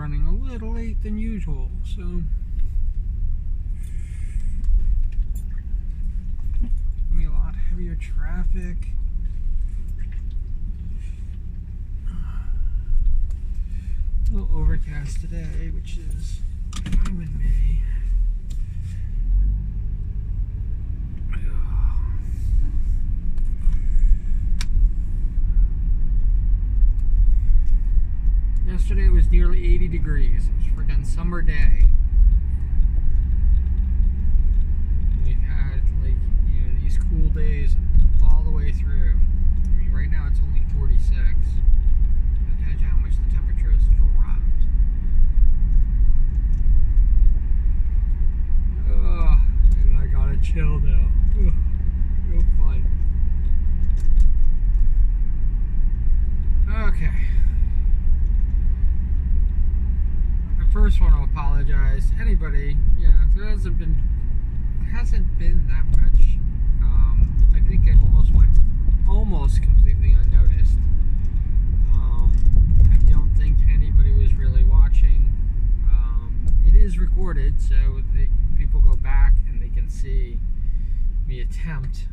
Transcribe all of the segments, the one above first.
running a little late than usual, so gonna be a lot heavier traffic. A little overcast today, which is fine with me. Yesterday was nearly 80 degrees. It was a freaking summer day. We've had these cool days all the way through. I mean, right now it's only 46. Imagine how much the temperature has dropped. Oh, and I gotta chill now. Ugh, real fun. Okay. First want to apologize to anybody. Yeah, there hasn't been that much. I think it almost went completely unnoticed. I don't think anybody was really watching. It is recorded, so people go back and they can see me attempt.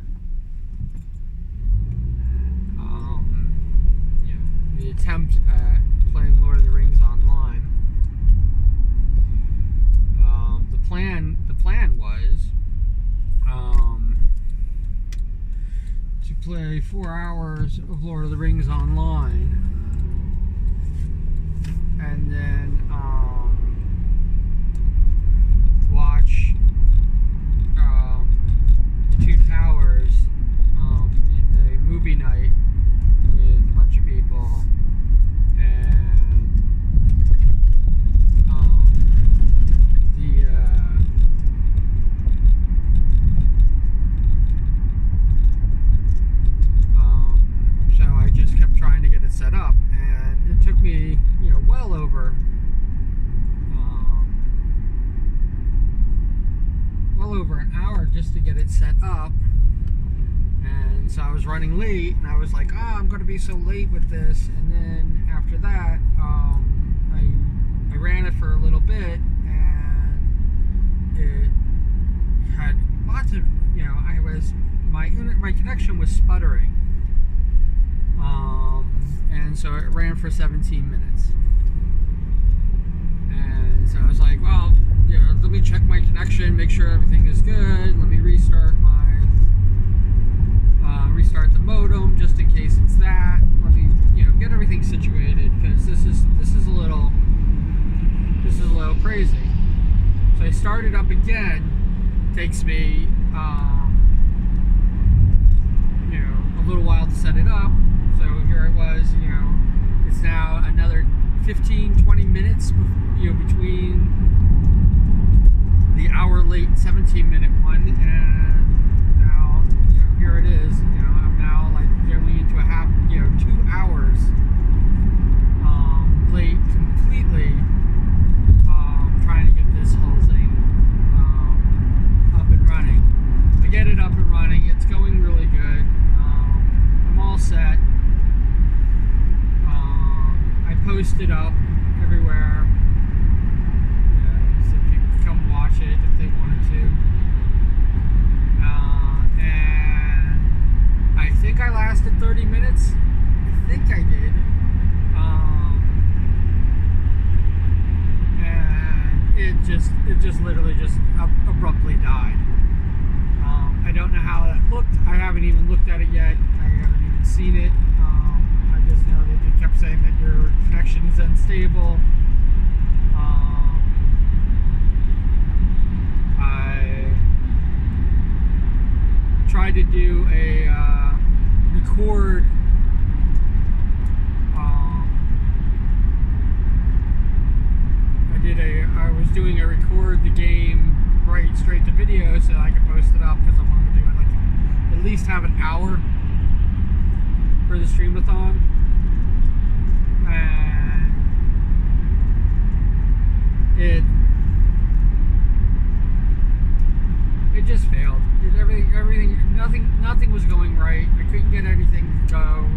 The attempt at playing Lord of the Rings online. The plan was to play 4 hours of Lord of the Rings online, and then watch the Two Towers in a movie night with a bunch of people, and so I just kept trying to get it set up, and it took me, well over an hour just to get it set up. And so I was running late, and I was like, I'm going to be so late with this. And then after that, I ran it for a little bit, and it had lots of, my connection was sputtering. And so it ran for 17 minutes. And so I was like, well, let me check my connection, make sure everything is good. Let me restart the modem just in case it's that. Let me, get everything situated, because this is a little crazy. So I started up again. Takes me a little while to set it up. So here it was, it's now another 15-20 minutes between the hour late 17-minute one, and now here it is. I'm now going into a half 2 hours late completely, trying to get this whole thing up and running. To get it up and running, it's going really good. I'm all set. I posted up everywhere, so people could come watch it if they wanted to. And I think I lasted 30 minutes. I think I did. And it just literally abruptly died. I don't know how that looked. I haven't even looked at it yet. I haven't even seen it. I just know that they kept saying that your connection is unstable. I tried to do a record. I was doing a record the game right straight to video so I could post it up, because I wanted to do it at least have an hour for the streamathon. And it just failed. Nothing was going right. I couldn't get anything to go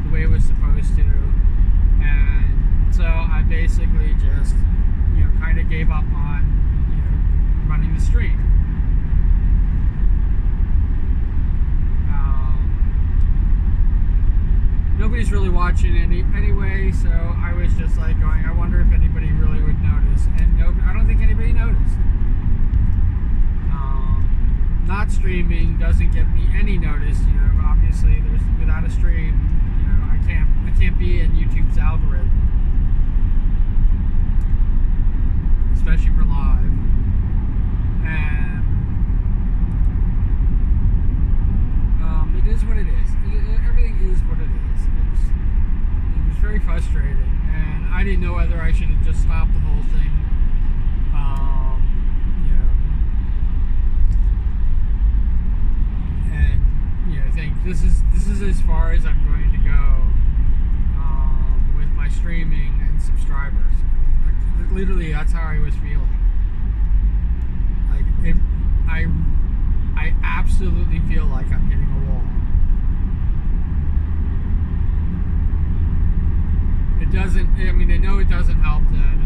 the way it was supposed to, and So I basically just, kind of gave up on, running the stream. Nobody's really watching anyway, so I was just like going, I wonder if anybody really would notice. And no, I don't think anybody noticed. Not streaming doesn't give me any notice. Obviously, without a stream, I can't be in YouTube's algorithm, especially for live. And it is what it is. Everything is what it is. It was very frustrating, and I didn't know whether I should have just stopped the whole thing. I think this is as far as I'm going to go with my streaming and subscribers. Literally, that's how I was feeling. I absolutely feel like I'm hitting a wall. It doesn't. I know it doesn't help that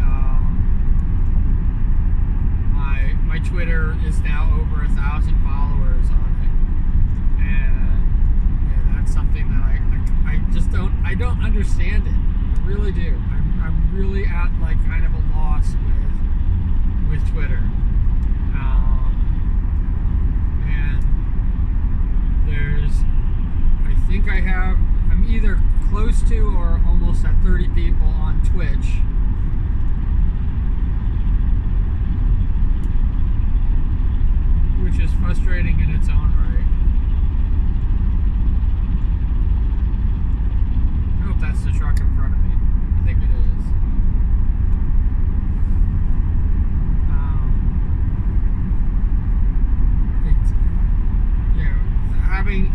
my Twitter is now over 1,000 followers on it, and that's something that I just don't understand it. I really do. I'm really at kind of a loss with Twitter. And I'm either close to or almost at 30 people on Twitch. Which is frustrating in its own right. I hope that's the truck in front of me. I think it is.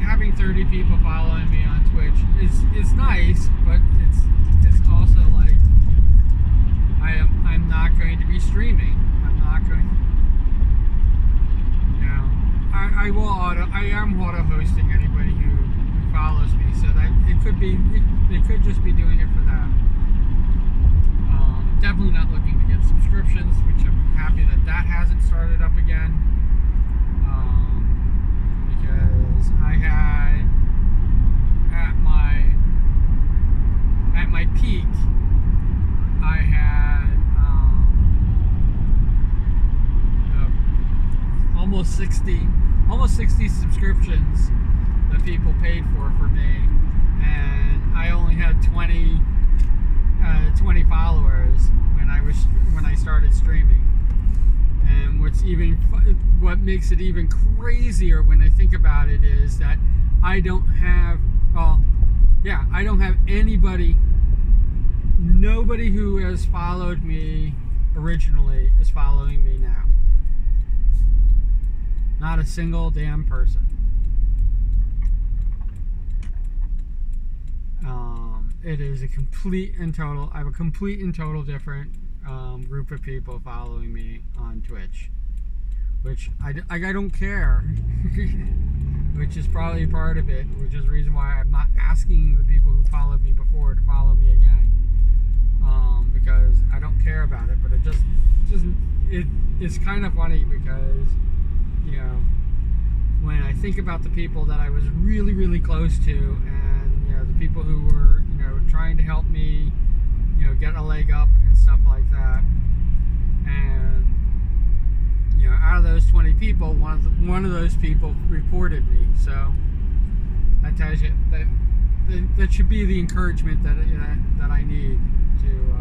Having 30 people following me on Twitch is nice, but it's also like I'm not going to be streaming. I'm not going. I am auto hosting anybody who follows me, so that they could just be doing it for that. Definitely not looking to get subscriptions, which I'm happy that hasn't started up again. Because I had at my peak, I had almost 60 subscriptions that people paid for me, and I only had 20 followers when I started streaming. And what makes it even crazier when I think about it is that I don't have anybody. Nobody who has followed me originally is following me now. Not a single damn person. It is a complete and total. I have a complete and total different group of people following me on Twitch, which I don't care. Which is probably part of it, which is the reason why I'm not asking the people who followed me before to follow me again, because I don't care about it. But it's kind of funny because when I think about the people that I was really, really close to, and the people who were trying to help me get a leg up and stuff like that, and out of those 20 people, one of those people reported me. So that tells you that should be the encouragement that I need to.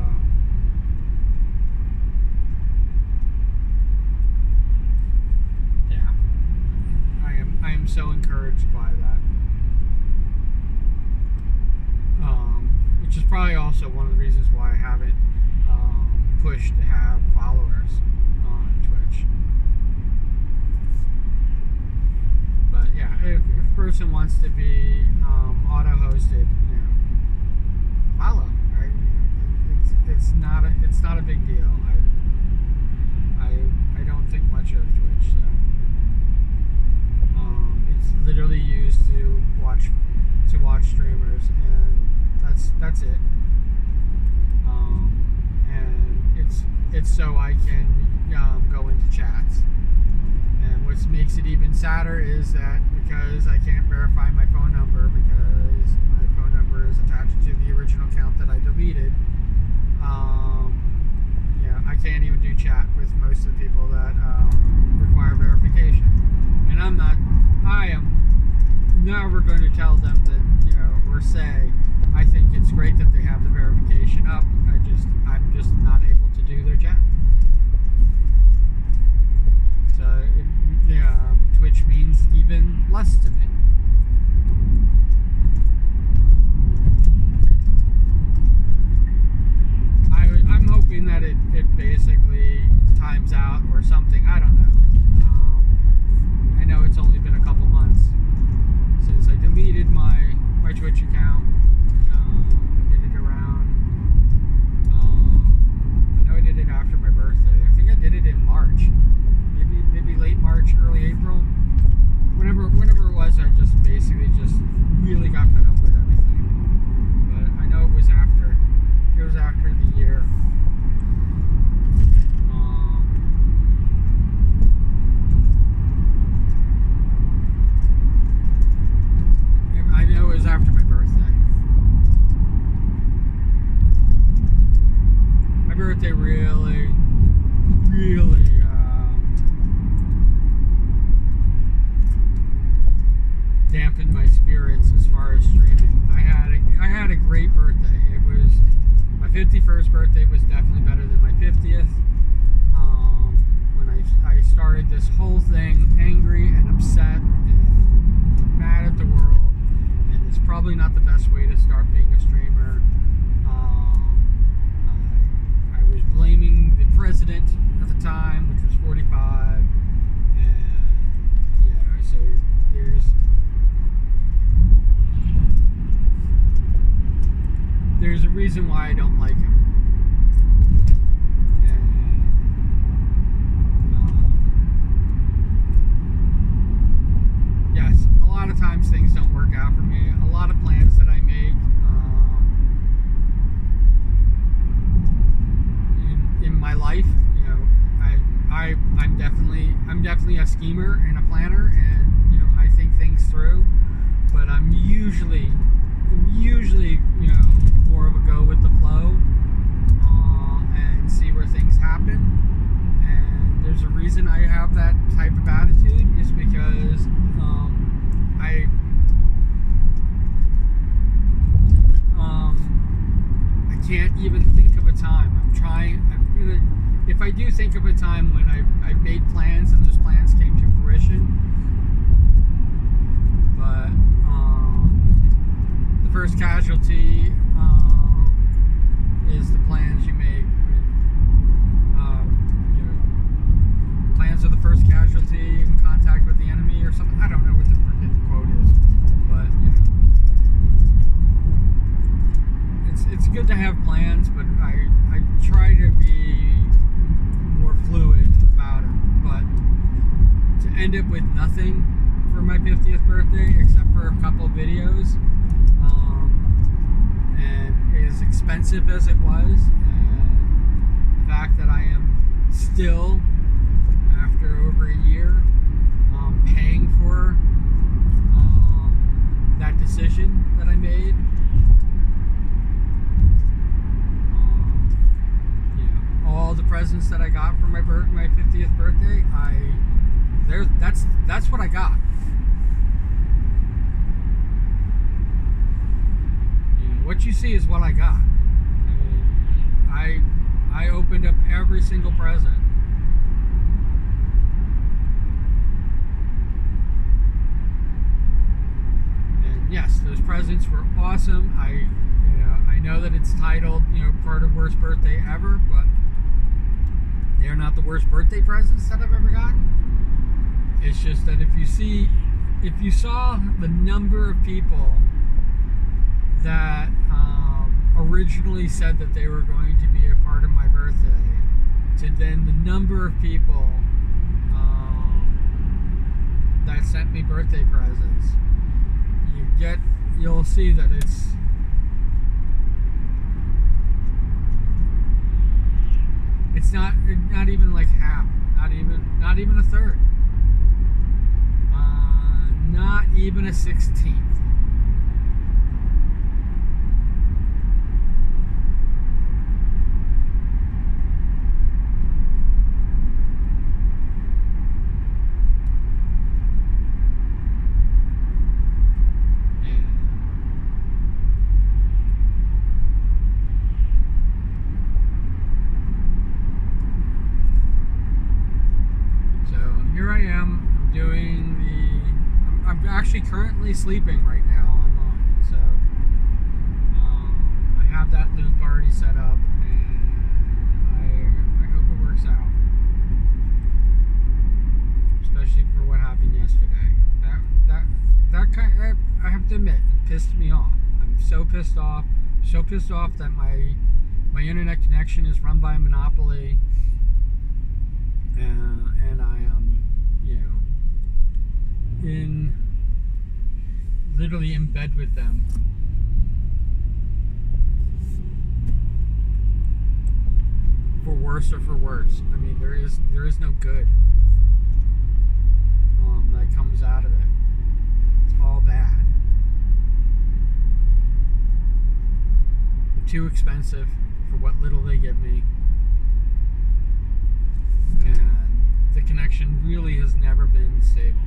I am so encouraged by that. Which is probably also one of the reasons why I haven't pushed to have followers on Twitch. But yeah, if a person wants to be auto-hosted, follow. Right? It's not a big deal. I don't think much of Twitch, so it's literally used to watch streamers, and that's it. it's so I can go into chats. And what makes it even sadder is that because I can't verify my phone number because my phone number is attached to the original account that I deleted, I can't even do chat with most of the people that require verification. And I am never going to tell them that, or say, I think it's great that they have the verification up. I'm just not able to do their chat. So, Twitch means even less to me. I'm hoping that it basically times out or something. I don't know. I know it's only been a couple months since I deleted my Twitch account. I did it around. I know I did it after my birthday. I think I did it in March, maybe late March, early April. Whenever it was, I just basically really got fed up with everything. But I know it was after. It was after the year. I know it was after my birthday. My birthday really dampened my spirits as far as streaming. I had a great birthday. It was my 51st birthday was definitely better than my 50th. When I started this whole thing angry and upset and mad at the world, and it's probably not the best way to start being a streamer. I was blaming the president at the time, which was 45, and so there's a reason why I don't like him. And yes, a lot of times things don't work out for me. A lot of plans that I make in my life, I'm definitely a schemer and a planner, and I think things through. But I'm usually more of a go with the flow and see where things happen. And there's a reason I have that type of attitude is because I can't even think of a time. If I do think of a time when I've made plans and those plans came to fruition, but the first casualty is the plans you make. Plans are the first casualty in contact with the enemy or something. I don't know what the freaking quote is, but it's good to have plans, but I try to be more fluid about it. But to end up with nothing for my 50th birthday except for a couple of videos, and as expensive as it was, and the fact that I am still, after over a year, paying for that decision that I made. All the presents that I got for my 50th birthday, that's what I got. What you see is what I got. I opened up every single present. And yes, those presents were awesome. I know that it's titled, part of worst birthday ever, but they're not the worst birthday presents that I've ever gotten. It's just that if you saw the number of people that originally said that they were going to be a part of my birthday, to then the number of people that sent me birthday presents, you'll see that it's It's not even like half, not even a third, not even a 16th. I'm actually currently sleeping right now online, so I have that loop already set up, and I hope it works out. Especially for what happened yesterday. That kind, I have to admit, it pissed me off. I'm so pissed off that my internet connection is run by a monopoly, and I am, literally in bed with them. For worse or for worse. I mean, there is no good that comes out of it. It's all bad. They're too expensive for what little they give me. And the connection really has never been stable.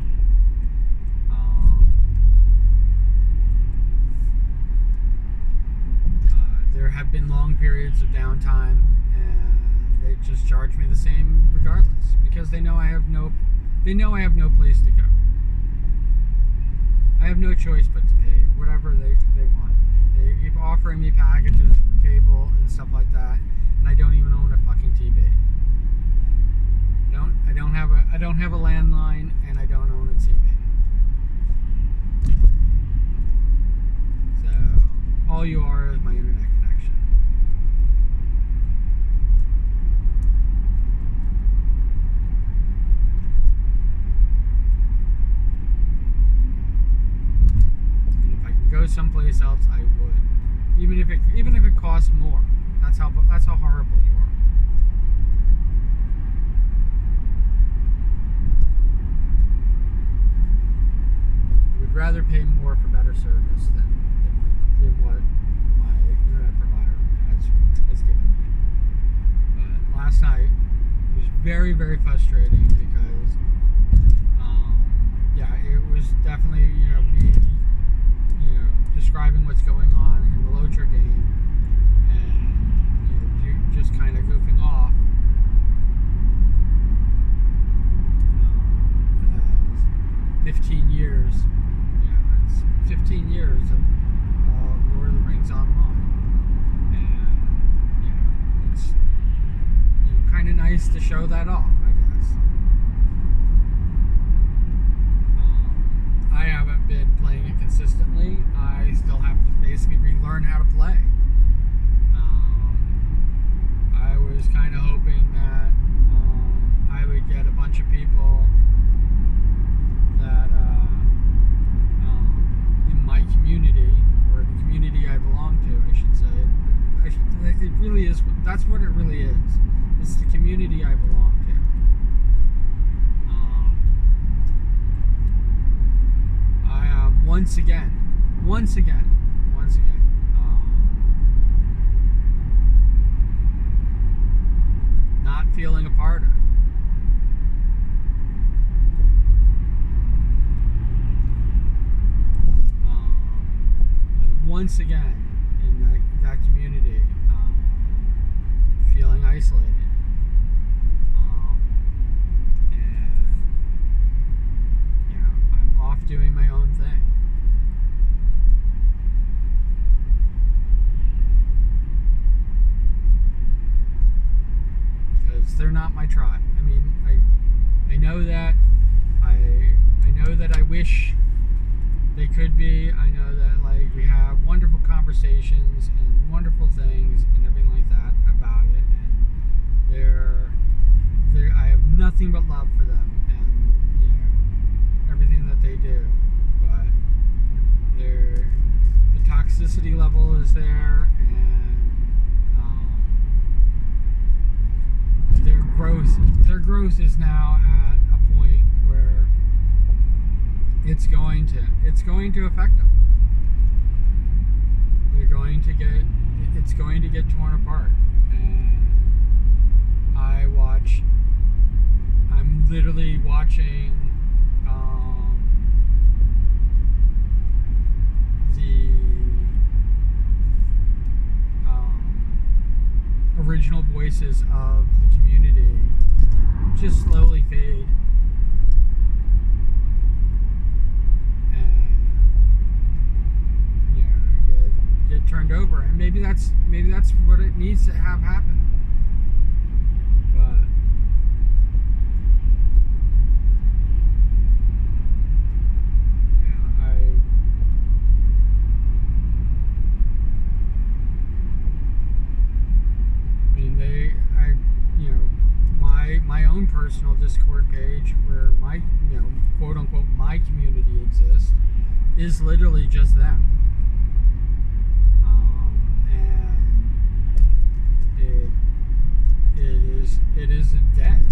There have been long periods of downtime, and they just charge me the same regardless, because they know I have no place to go. I have no choice but to pay whatever they want. They keep offering me packages for cable and stuff like that, and I don't even own a fucking TV. I don't have a landline, and I don't own a TV. So all you are is my internet connection. And if I could go someplace else, I would. Even if it costs more. That's how horrible you are. I would rather pay more for better service than what my internet provider has given me. But last night was very, very frustrating because, it was definitely, me, describing what's going on in the Lotra game, and, just kind of goofing off. As 15 years, it's 15 years of Lord of the Rings Online, and it's kind of nice to show that off, I guess. I haven't been playing it consistently. I still have to basically relearn how to play. I was kind of hoping that I would get a bunch of people that in my community, or the community I belong to, I should say. It really is. That's what it really is. It's the community I belong to. I am once again, not feeling a part of. Once again, in that community, feeling isolated, and I'm off doing my own thing. Because they're not my tribe. I mean, I know that I wish they could be. I know that we have wonderful conversations and wonderful things and everything like that about it, and I have nothing but love for them and everything that they do, but the toxicity level is there, and growth is now at a point where it's going to affect them. It's going to get torn apart. And I'm literally watching the original voices of the community just slowly fade. And get turned over, and maybe that's what it needs to have happen. But my own personal Discord page, where my quote unquote my community exists, is literally just them. It is dead.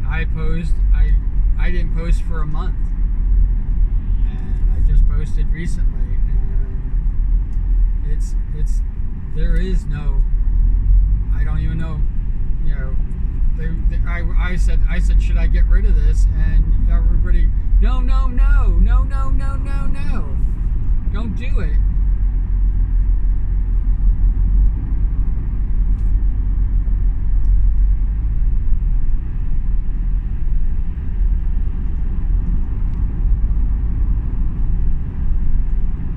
I didn't post for a month, and I just posted recently, and it's there is no, I don't even know, I said should I get rid of this, and everybody, no, don't do it.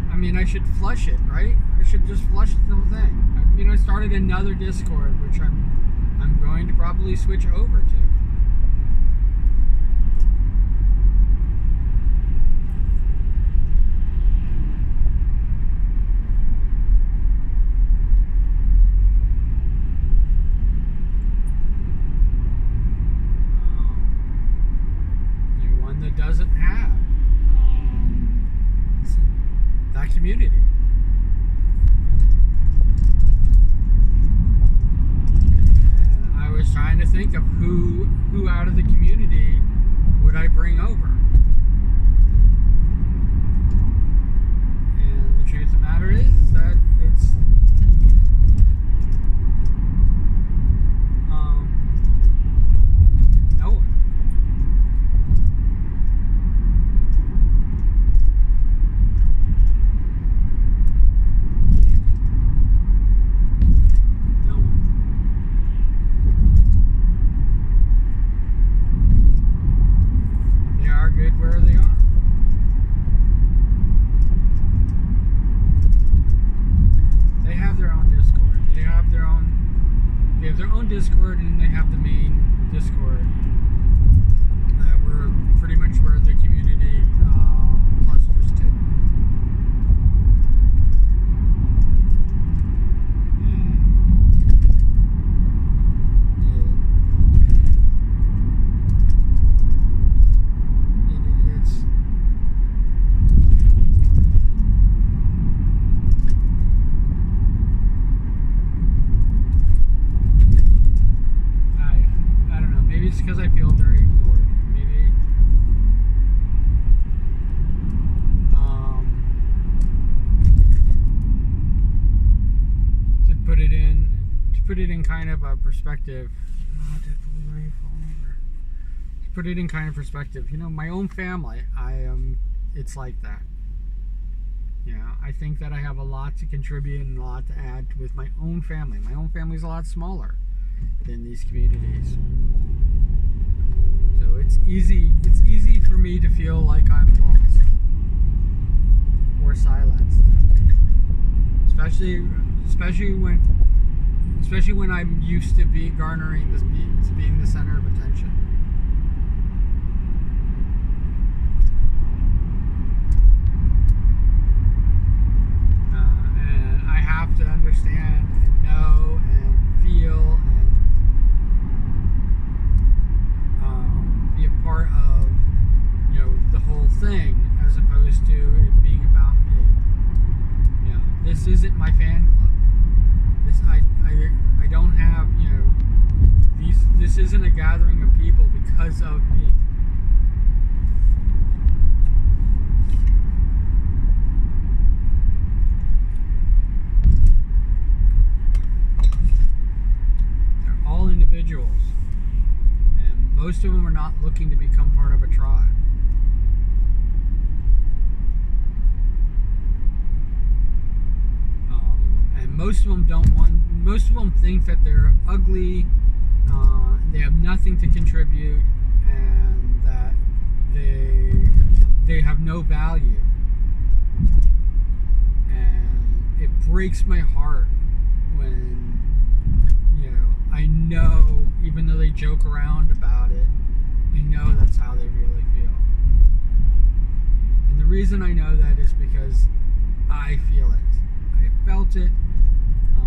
I mean, I should flush it, right? I should just flush the whole thing. I started another Discord, which I'm going to probably switch over to. One that doesn't have that community. And I was trying to think of who out of the community would I bring over. And the truth of the matter is that it's no one. Where they are. They have their own Discord. They have their own Discord, and they have the main Discord that we're pretty much where the community clusters to. It's because I feel very ignored. Maybe to put it in kind of a perspective. Deadpool, where you falling over? To put it in kind of perspective, my own family, it's like that. I think that I have a lot to contribute and a lot to add with my own family. My own family's a lot smaller than these communities. So it's easy for me to feel like I'm lost or silenced. Especially when I'm used to garnering this, to being the center of attention. And I have to understand and know and feel and be a part of, the whole thing, as opposed to it being about me. This isn't my fan club. I don't have, this isn't a gathering of people because of me. They're all individuals, and most of them are not looking to become part of a tribe. And most of them don't want. Most of them think that they're ugly. They have nothing to contribute, and that they have no value. And it breaks my heart when, you know, I know, even though they joke around about it, I know that's how they really feel. And the reason I know that is because I feel it. I felt it. I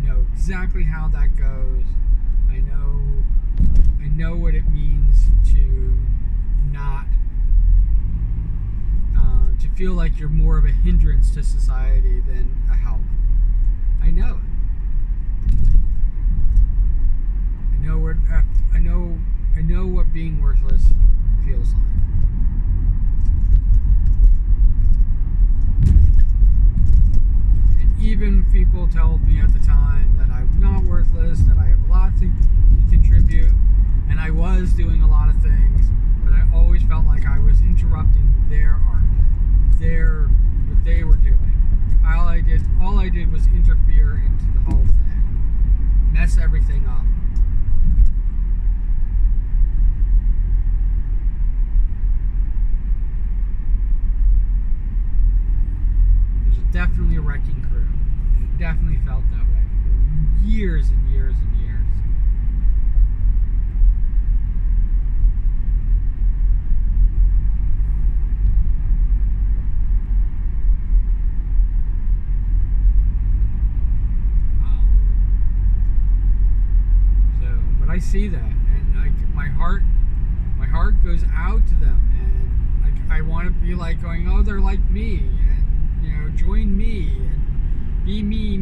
know exactly how that goes. I know what it means to not to feel like you're more of a hindrance to society than a help. I know it. I know what being worthless feels like. Even people told me at the time that I'm not worthless, that I have a lot to contribute, and I was doing a lot of things, but I always felt like I was interrupting their art, what they were doing. All I did was interfere into the whole thing, mess everything up. Definitely a wrecking crew. It definitely felt that way for years and years and years. But I see that, and my heart goes out to them, and I want to be like going, oh, they're like me, and, you know, join me, and be me,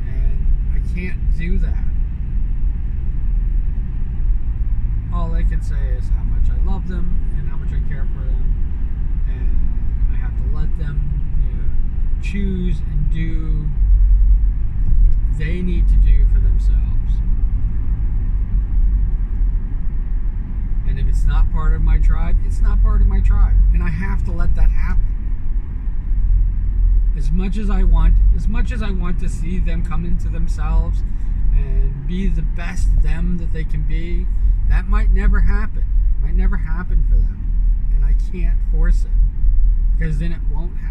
and I can't do that. All I can say is how much I love them and how much I care for them, and I have to let them, you know, choose and do what they need to do for themselves. And if it's not part of my tribe, it's not part of my tribe. And I have to let that happen. As much as I want to see them come into themselves and be the best them that they can be, that might never happen. It might never happen for them. And I can't force it, because then it won't happen.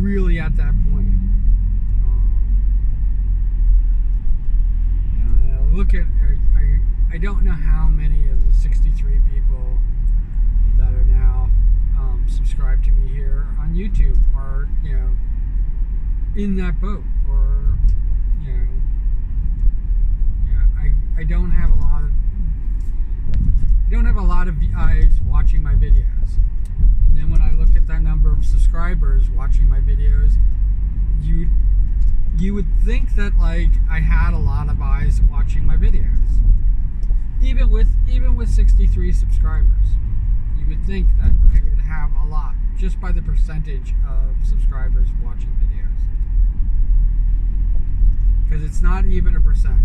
Really at that point. You know, look at, I don't know how many of the 63 people that are now subscribed to me here on YouTube are, you know, in that boat, or, you know, yeah, I don't have a lot of eyes watching my videos. And then when I look at that number of subscribers watching my videos, you would think that, like, I had a lot of eyes watching my videos. Even with 63 subscribers, you would think that I would have a lot, just by the percentage of subscribers watching videos. Because it's not even a percent.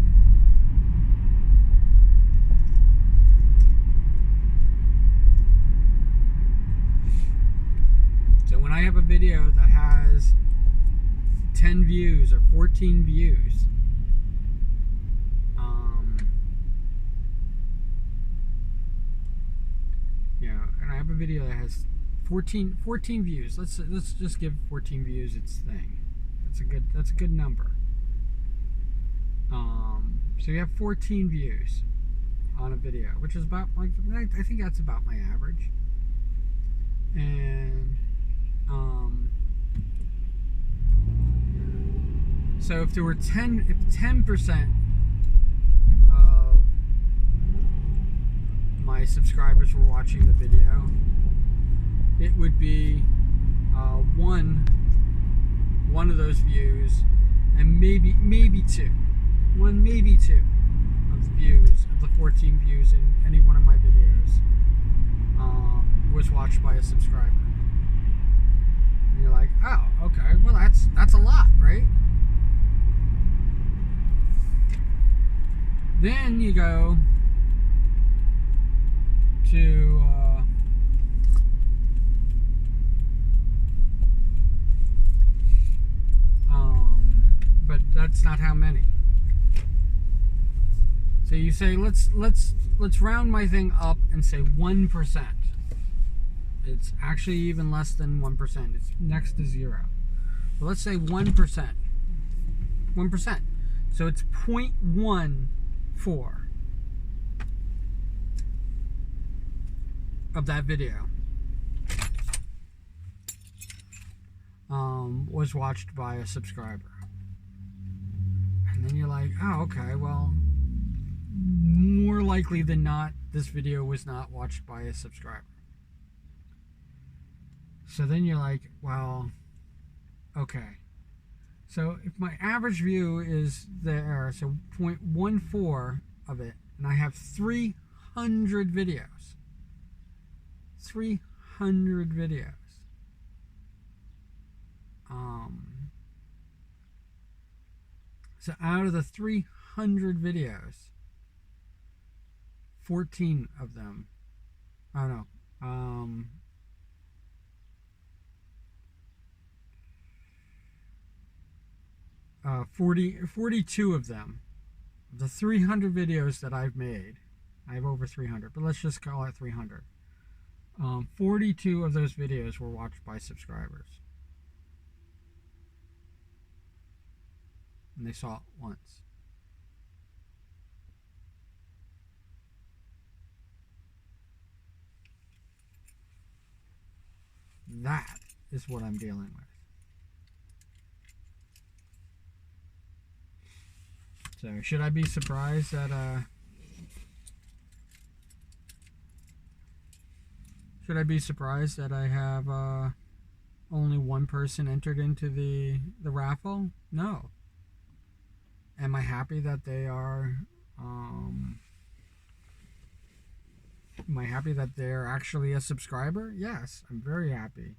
So when I have a video that has 10 views or 14 views, you know, and I have a video that has 14 views. Let's just give 14 views its thing. That's a good number. So you have 14 views on a video, which is about, like, I think that's about my average. And so if there were 10% of my subscribers were watching the video, it would be one of those views, and maybe two, maybe two of the views of the 14 views in any one of my videos was watched by a subscriber. And you're like, oh, okay, well that's a lot, right? Then you go to but that's not how many. So you say let's round my thing up and say 1%. It's actually even less than 1%. It's next to 0. But let's say 1%. 1%. So it's 0.14 of that video was watched by a subscriber. And then you're like, oh, okay, well, more likely than not, this video was not watched by a subscriber. So then you're like, well, okay. So if my average view is there, so 0.14 of it, and I have 300 videos. 300 videos. So out of the 300 videos, 14 of them, I don't know, 42 of them, the 300 videos that I've made, I have over 300, but let's just call it 300. 42 of those videos were watched by subscribers. And they saw it once. That is what I'm dealing with. So should I be surprised that I have only one person entered into the raffle? No. Am I happy that they are am I happy that they're actually a subscriber? Yes, I'm very happy.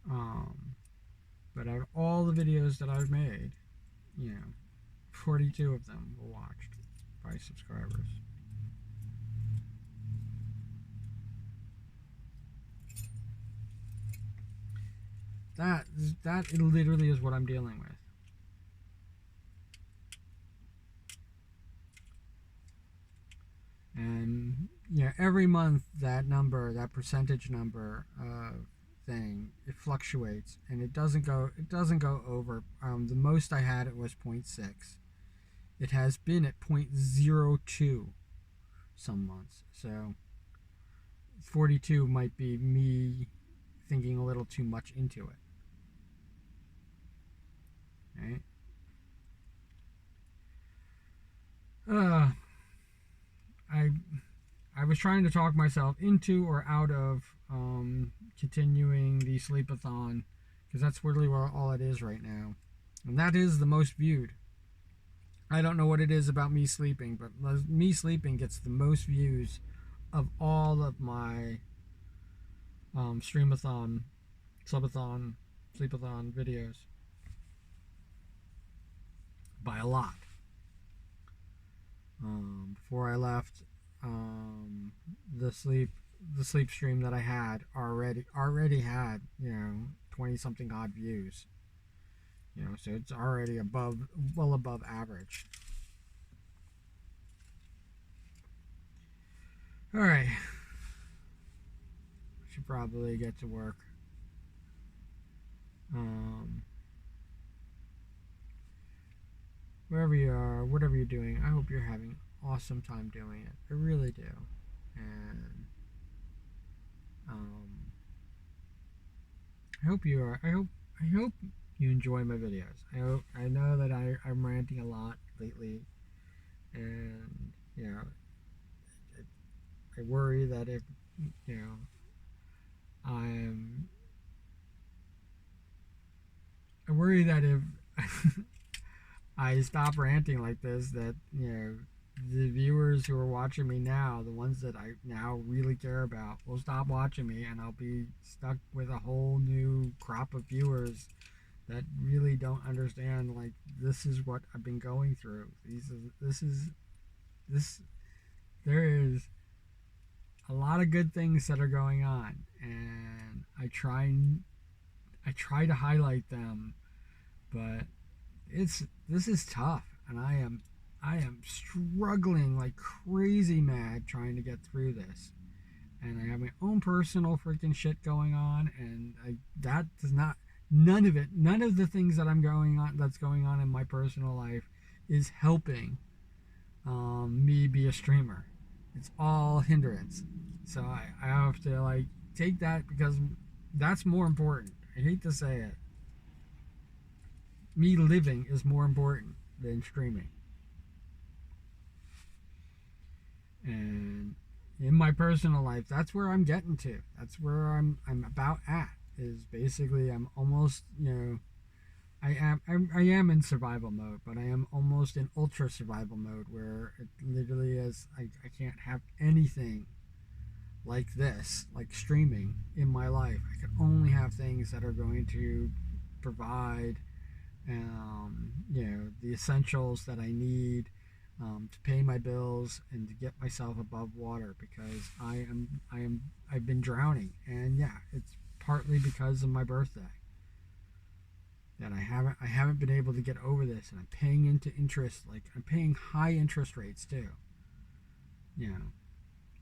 But out of all the videos that I've made, 42 of them were watched by subscribers. That literally is what I'm dealing with. And every month that percentage number thing, it fluctuates, and it doesn't go over. The most I had, it was 0.6. It has been at 0.02 some months. So 42 might be me thinking a little too much into it. Right? I was trying to talk myself into or out of continuing the sleepathon, because that's really all it is right now, and that is the most viewed. I don't know what it is about me sleeping, but me sleeping gets the most views of all of my streamathon, subathon, sleepathon videos by a lot. Before I left, the sleep stream that I had already had 20 something odd views. So it's already well above average. All right, should probably get to work. Wherever you are, whatever you're doing, I hope you're having an awesome time doing it. I really do. And I hope you are. I hope you enjoy my videos. I know that I'm ranting a lot lately, and I worry that if, you know, I'm, I worry that if I stop ranting like this, that, you know, the viewers who are watching me now, the ones that I now really care about, will stop watching me, and I'll be stuck with a whole new crop of viewers that really don't understand. Like, this is what I've been going through. This. There is a lot of good things that are going on, and I try to highlight them, but this is tough, and I am struggling like crazy mad trying to get through this. And I have my own personal freaking shit going on, and that does not, none of the things that's going on in my personal life is helping me be a streamer. It's all hindrance. So I have to like take that, because that's more important. I hate to say it. Me living is more important than streaming. And in my personal life, that's where I'm getting to. That's where I'm about at. Is basically, I'm almost, you know, I am in survival mode, but I am almost in ultra survival mode, where it literally is, I can't have anything like this, like streaming, in my life. I can only have things that are going to provide, you know, the essentials that I need, to pay my bills and to get myself above water, because I've been drowning, and yeah, it's partly because of my birthday that I haven't been able to get over this, and I'm paying into interest. Like, I'm paying high interest rates too. You know,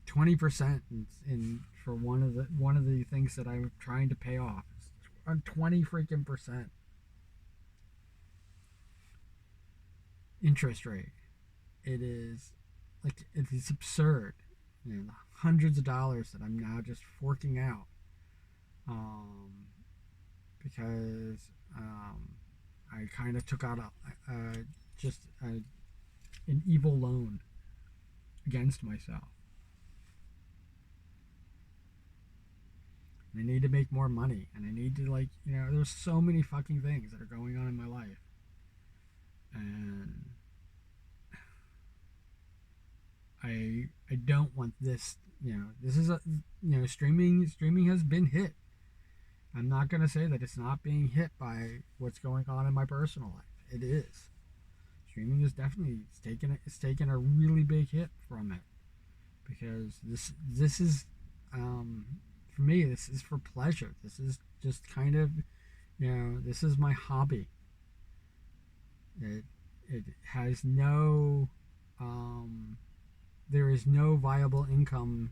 20% in for one of the things that I'm trying to pay off. On 20 freaking percent interest rate. It is like, it is absurd. You know, the hundreds of dollars that I'm now just forking out, um, because I kind of took out just an evil loan against myself. And I need to make more money, and I need to, like, you know, there's so many fucking things that are going on in my life, and I don't want this. You know, this is a, you know, streaming has been hit. I'm not gonna say that it's not being hit by what's going on in my personal life. It is. Streaming is definitely, it's taken a really big hit from it, because this is, for me, this is for pleasure. This is just kind of, you know, this is my hobby. It has no, there is no viable income,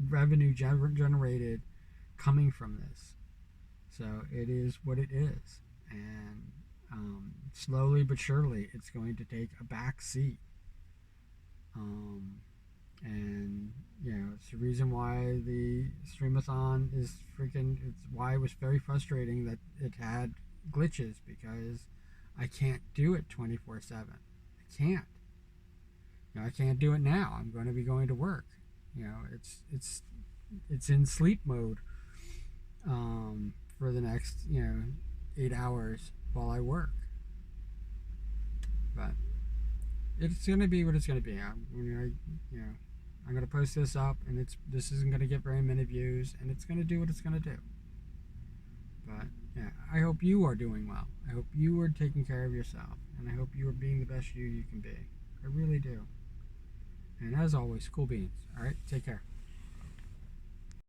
revenue generated coming from this. So it is what it is, and slowly but surely, it's going to take a back seat. Um, and you know, it's the reason why the streamathon is freaking. It's why it was very frustrating that it had glitches, because I can't do it 24/7. I can't. You know, I can't do it now. I'm going to be going to work. You know, it's in sleep mode, for the next, you know, 8 hours while I work. But it's gonna be what it's gonna be. I'm gonna post this up, and this isn't gonna get very many views, and it's gonna do what it's gonna do. But yeah, I hope you are doing well. I hope you are taking care of yourself, and I hope you are being the best you can be. I really do. And as always, cool beans. All right, take care.